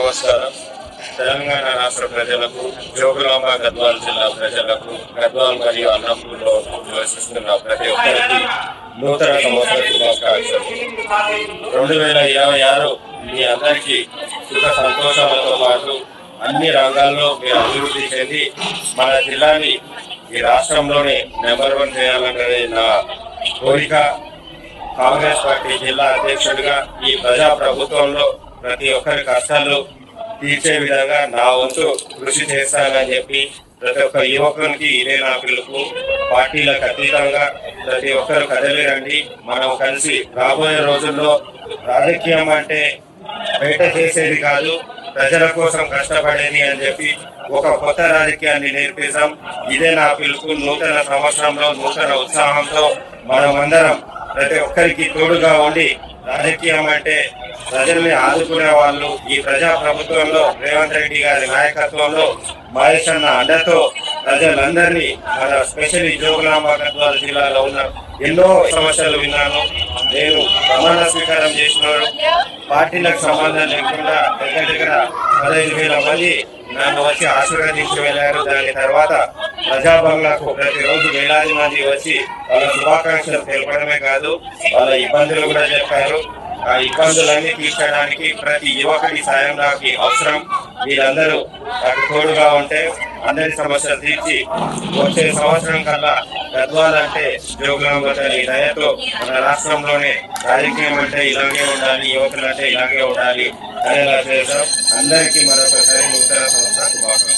నమస్కారం. తెలంగాణ రాష్ట్ర ప్రజలకు, జోగులాంబ గద్వాల జిల్లా ప్రజలకు, గద్వాల్ మరియు అన్నపూర్లో నివసిస్తున్న ప్రతి ఒక్కరికి నూతన సంవత్సర శుభాకాంక్షలు. 2026 మీ అందరికీ సుఖ సంతోషాలతో పాటు అన్ని రంగాల్లో మీరు అభివృద్ధి చెంది మన జిల్లాని ఈ రాష్ట్రంలోనే నెంబర్ 1 చేయాలన్నది నా కోరిక. కాంగ్రెస్ పార్టీ జిల్లా అధ్యక్షుడిగా ఈ ప్రజా ప్రభుత్వంలో ప్రతి ఒక్కరి కష్టాలు తీర్చే విధంగా నా వంతు కృషి చేస్తానని చెప్పి ప్రతి ఒక్క యువకునికి ఇదే నా పిలుపు. పార్టీలకు అతీతంగా ప్రతి ఒక్కరు కదలి రండి. మనం కలిసి రాబోయే రోజుల్లో రాజకీయం అంటే బయట చేసేది కాదు, ప్రజల కోసం కష్టపడేది అని చెప్పి ఒక కొత్త రాజకీయాన్ని నేర్పిస్తాం. ఇదే నా పిలుపు. నూతన సంవత్సరంలో నూతన ఉత్సాహంతో మనమందరం ప్రతి ఒక్కరికి తోడుగా ఉండి రాజకీయం అంటే ప్రజల్ని ఆదుకునే వాళ్ళు ఈ ప్రజా ప్రభుత్వంలో రేవంత్ రెడ్డి గారి నాయకత్వంలో మహేష్ అన్న అండతో ప్రజలందరినీ మన స్పెషల్లీ జోగులాంబ గద్వాల జిల్లాలో ఉన్న ఎన్నో సమస్యలు విన్నాను. నేను ప్రమాణ స్వీకారం చేసినాను. పార్టీలకు సంబంధం లేకుండా దగ్గర 15,000 మంది నన్ను వచ్చి ఆశీర్వదించి వెళ్ళారు. దాని తర్వాత ప్రజాబంగ్లాకు ప్రతిరోజు వేలాది మంది వచ్చి వాళ్ళ శుభాకాంక్షలు తెలపడమే కాదు, వాళ్ళ ఇబ్బందులు కూడా చెప్పారు. ఆ ఇబ్బందులన్నీ తీర్చడానికి ప్రతి యువకుడి సాయం నాకు అవసరం. మీరందరూ నాకు తోడుగా ఉంటే అందరి సమస్యలు తీర్చి వచ్చే సంవత్సరం కల్లా గద్వాల్ అంటే జోగులాంబ తల్లి దయతో మన రాష్ట్రంలోనే రాజకీయం అంటే ఇలాగే ఉండాలి, యువకులు అంటే ఇలాగే ఉండాలి అనేలా చేద్దాం. అందరికీ మరొకసారి నూతన సంవత్సర శుభాకాంక్షలు.